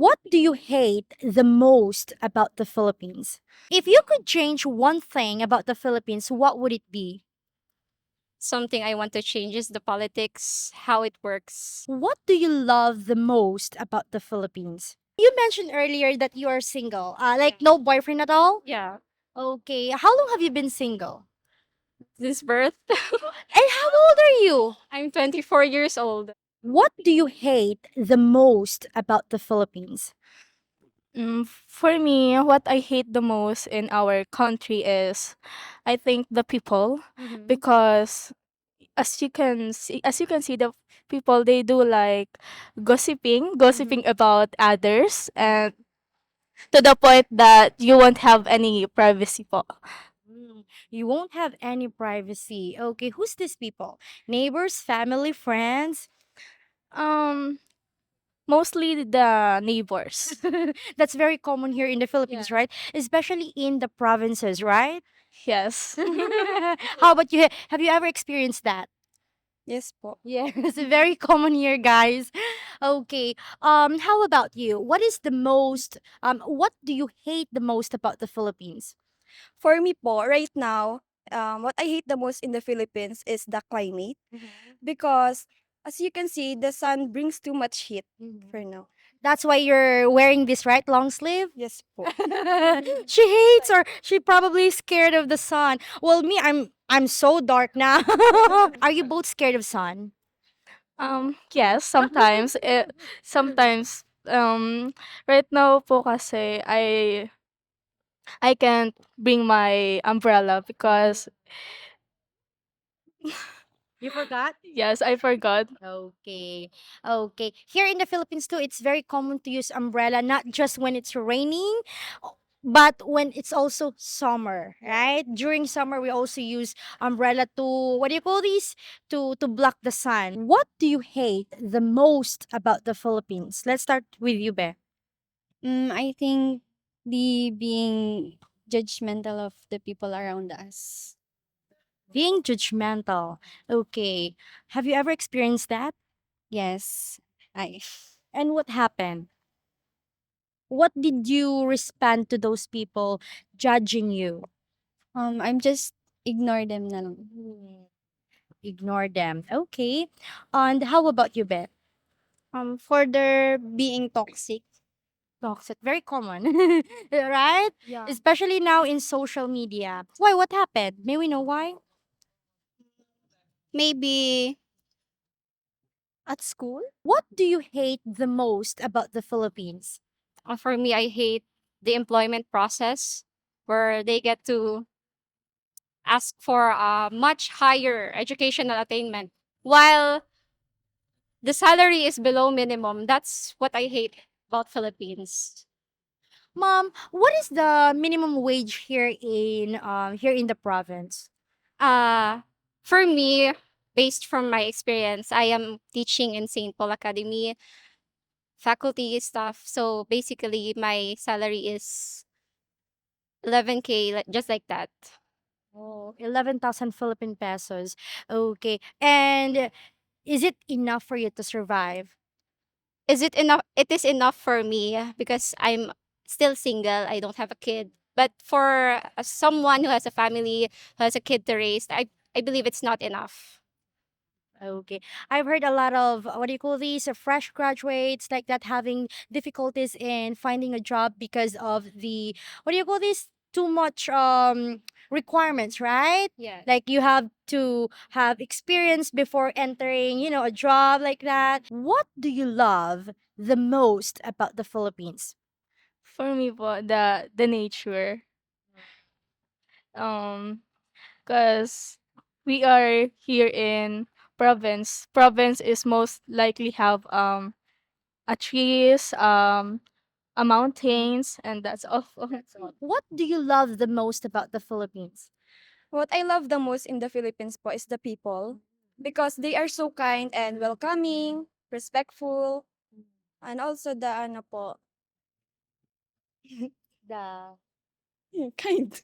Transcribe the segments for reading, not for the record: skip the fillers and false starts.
What do you hate the most about the Philippines? If you could change one thing about the Philippines, what would it be? Something I want to change is the politics, how it works. What do you love the most about the Philippines? You mentioned earlier that you are single, like no boyfriend at all? Yeah, Okay, how long have you been single? this birth. And how old are you? I'm 24 years old. What do you hate the most about the Philippines? For me, what I hate the most in our country is, I think, the people, Mhm. because as you can see, the people, they do like gossiping about others, and to the point that you won't have any privacy po. You won't have any privacy. Okay, who's these people? Neighbors, family, friends? Um, Mostly the neighbors. That's very common here in the Philippines, right? Especially in the provinces, right? Yes. How about you? Have you ever experienced that? Yes po. Yeah, it's very common here, guys. Okay. How about you? What do you hate the most about the Philippines? For me po, right now, what I hate the most in the Philippines is the climate because as you can see, the sun brings too much heat for now. That's why you're wearing this, right? Long sleeve? Yes po. She hates or she probably is scared of the sun. Well, me, I'm so dark now. Are you both scared of sun? Yes, sometimes. Sometimes. Right now po kasi I can't bring my umbrella because You forgot? yes, I forgot. Okay. Okay. Here in the Philippines too, it's very common to use umbrella not just when it's raining, but when it's also summer, right? During summer we also use umbrella to what do you call these? To block the sun. What do you hate the most about the Philippines? Let's start with you, Be. I think the being judgmental of the people around us. Being judgmental. Okay. Have you ever experienced that? Yes, I. And what happened? What did you respond to those people judging you? I'm just ignore them na lang. Ignore them. Okay. And how about you, Beth? For their being toxic. Toxic. Very common. Right? Yeah. Especially now in social media. Why? What happened? May we know why? Maybe at school. What do you hate the most about the Philippines? For me, I hate the employment process where they get to ask for a much higher educational attainment while the salary is below minimum. That's what I hate about Philippines. Mom, what is the minimum wage here in the province? Uh, for me, based from my experience, I am teaching in St. Paul Academy, faculty stuff. So basically, my salary is 11K, just like that. Oh, 11,000 Philippine pesos. Okay. And is it enough for you to survive? Is it enough? It is enough for me because I'm still single. I don't have a kid. But for someone who has a family, who has a kid to raise, I believe it's not enough. Okay. I've heard a lot of what do you call these fresh graduates like that having difficulties in finding a job because of the what do you call this too much requirements, right? Yeah. Like you have to have experience before entering, a job like that. What do you love the most about the Philippines? For me po, the nature. Um, cause we are here in province. Province is most likely have a trees, a mountains, and that's all. That's all. What do you love the most about the Philippines? What I love the most in the Philippines po is the people because they are so kind and welcoming, respectful, and also the ano po, The kind.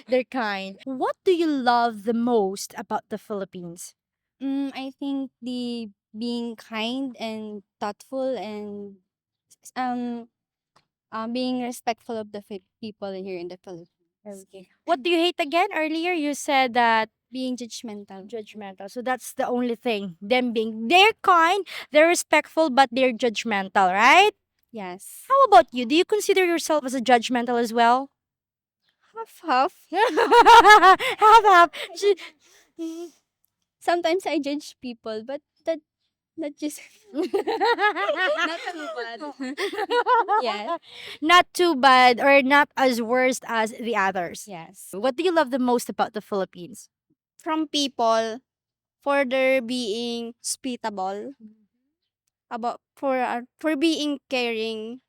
They're kind. What do you love the most about the Philippines? I think the being kind and thoughtful and um being respectful of the people here in the Philippines. Okay. What do you hate again? Earlier you said that Being judgmental. judgmental. So that's the only thing. Them being they're kind, they're respectful, but they're judgmental, right? Yes. How about you? Do you consider yourself as a judgmental as well? Half half. Half half. Sometimes I judge people, but that just not too bad. Yes. Not too bad or not as worst as the others. Yes. What do you love the most about the Philippines? From people for their being hospitable, about for being caring,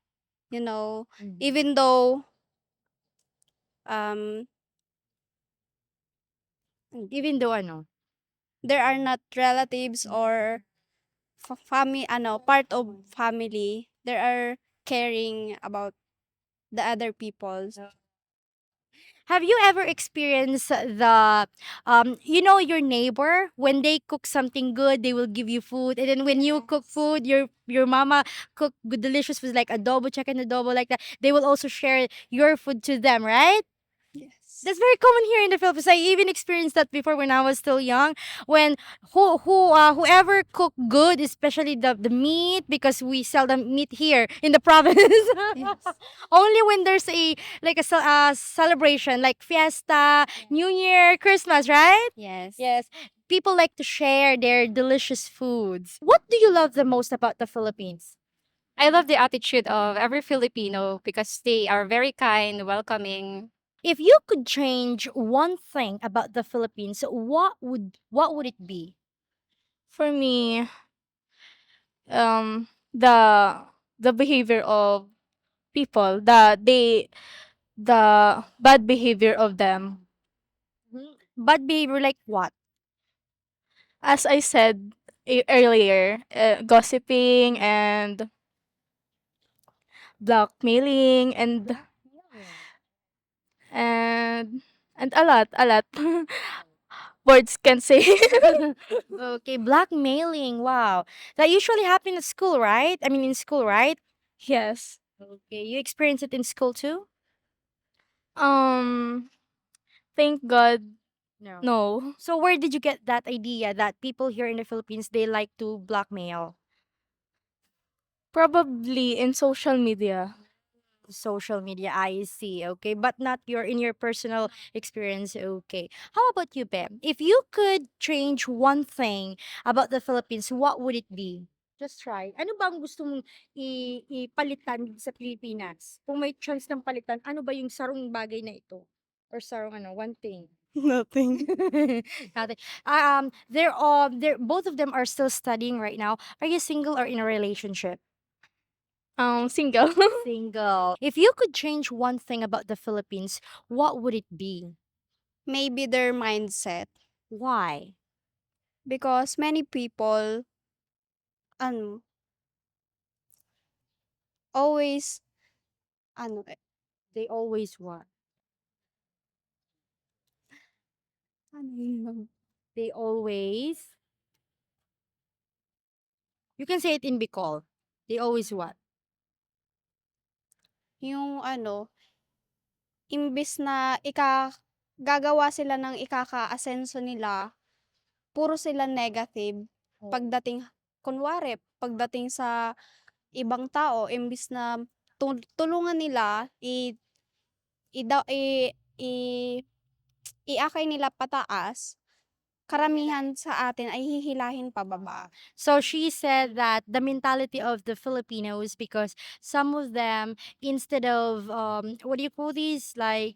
you know, even though um Even though ano, there are not relatives or family, part of family, there are caring about the other peoples. have you ever experienced the you know your neighbor when they cook something good they will give you food, and then when you cook food, your mama cook good delicious food like adobo, chicken adobo like that, they will also share your food to them, right? Yes. That's very common here in the Philippines. I even experienced that before when I was still young. When whoever cook good, especially the meat, because we seldom meat here in the province. Yes. Only when there's a like a celebration like fiesta, New Year, Christmas, right? Yes. Yes. People like to share their delicious foods. What do you love the most about the Philippines? I love the attitude of every Filipino because they are very kind, welcoming. If you could change one thing about the Philippines, what would it be? For me, the behavior of people, the bad behavior of them. Bad behavior like what? As I said earlier, gossiping and blackmailing and a lot words can say. Okay, blackmailing. Wow. That usually happen at school, right? I mean in school, right? Yes. Okay, you experience it in school too? um Thank God, No. no. So where did you get that idea that people here in the Philippines they like to blackmail? Probably in social media. Social media, I see. Okay, but not your in your personal experience. Okay. How about you, Bem? If you could change one thing about the Philippines, what would it be? Just try. Ano ba ang gusto mong ipalitan sa Pilipinas? Kung may chance ng palitan, ano ba yung sarong bagay na ito? Or sarong ano, one thing? Nothing. Nothing. They're both of them are still studying right now. Are you single or in a relationship? Single. Single. If you could change one thing about the Philippines, what would it be? Maybe their mindset, Why? because many people ano always ano They always what? ano yun? They always. You can say it in Bicol. They always what? Yung imbis na gagawa sila ng ikaka-asenso nila, puro sila negative pagdating, kunwari pagdating sa ibang tao, imbis na tulungan nila, ida i i iakay nila pataas, karamihan sa atin ay hihilahin pababa. So she said that the mentality of the Filipinos, because some of them, instead of what do you call these, like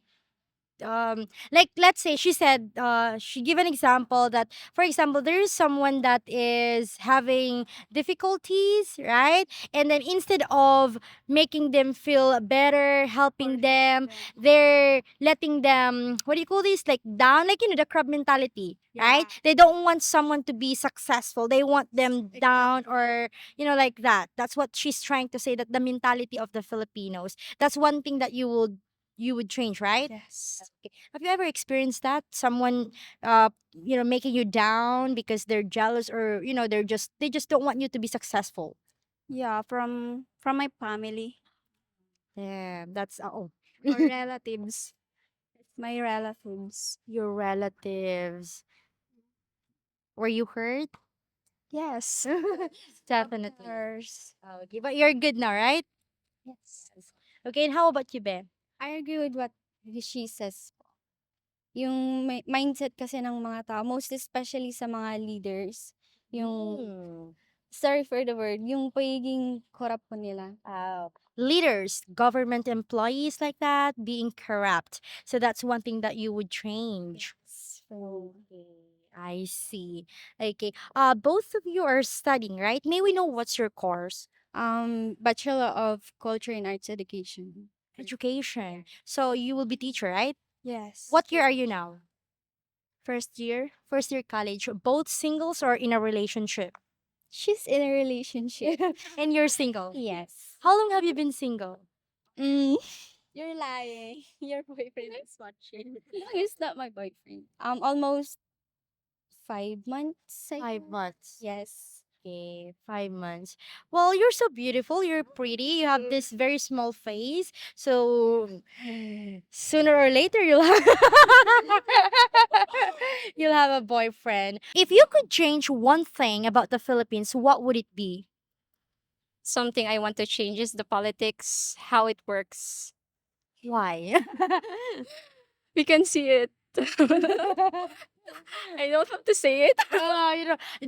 let's say she said she give an example that for example there is someone that is having difficulties, right? And then instead of making them feel better, helping them, they're letting them, what do you call this, like down, like the crab mentality, right? They don't want someone to be successful, they want them down, or like that. That's what she's trying to say, that the mentality of the Filipinos, that's one thing that you would change, right? Yes. Okay. Have you ever experienced that? Someone making you down because they're jealous, or they just don't want you to be successful. Yeah, from my family Yeah, that's oh. or relatives. It's my relatives. Your relatives. Were you hurt? Yes. Definitely. Others. Okay, but you're good now, right? Yes. Okay, and how about you, Be? I agree with what she says. Yung mindset kasi ng mga tao, most especially sa mga leaders, yung, Mm. sorry for the word, yung pagiging corrupt po nila. Leaders, government employees like that, being corrupt. So that's one thing that you would change. Okay, I see. Okay. Both of you are studying, right? May we know what's your course? Bachelor of Culture and Arts Education. Education. So you will be teacher, right? Yes. What year are you now? First year? First year college. Both singles or in a relationship? She's in a relationship. And you're single. Yes. How long have you been single? Mm. You're lying. Your boyfriend is watching. No, he's not my boyfriend. Almost 5 months. 5 months. Yes. Okay, 5 months. Well, you're so beautiful. You're pretty. You have this very small face. So sooner or later, you'll have you'll have a boyfriend. If you could change one thing about the Philippines, what would it be? Something I want to change is the politics, how it works. Why? We can see it. I don't have to say it.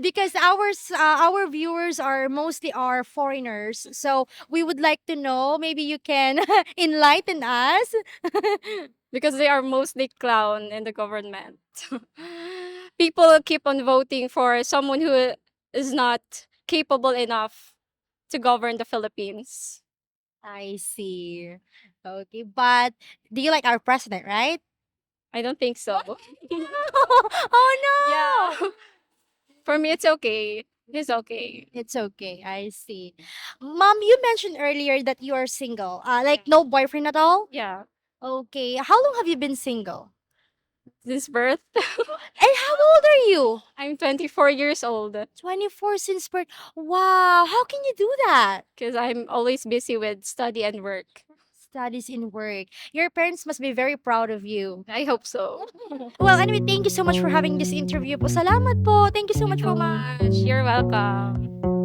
Because our viewers are mostly are foreigners, so we would like to know. Maybe you can enlighten us. Because they are mostly clown in the government. People keep on voting for someone who is not capable enough to govern the Philippines. I see. Okay, but do you like our president, right? I don't think so. Oh no! Yeah. For me, it's okay. It's okay. It's okay. I see. Mom, you mentioned earlier that you are single. Like no boyfriend at all? Yeah. Okay. How long have you been single? This birth, And how old are you? I'm 24 years old 24 since birth. Wow. How can you do that? because I'm always busy with study and work. Studies in work. Your parents must be very proud of you. I hope so. Well, anyway, thank you so much for having this interview po. Salamat po. Thank you so much po, So ma'am. much. You're welcome.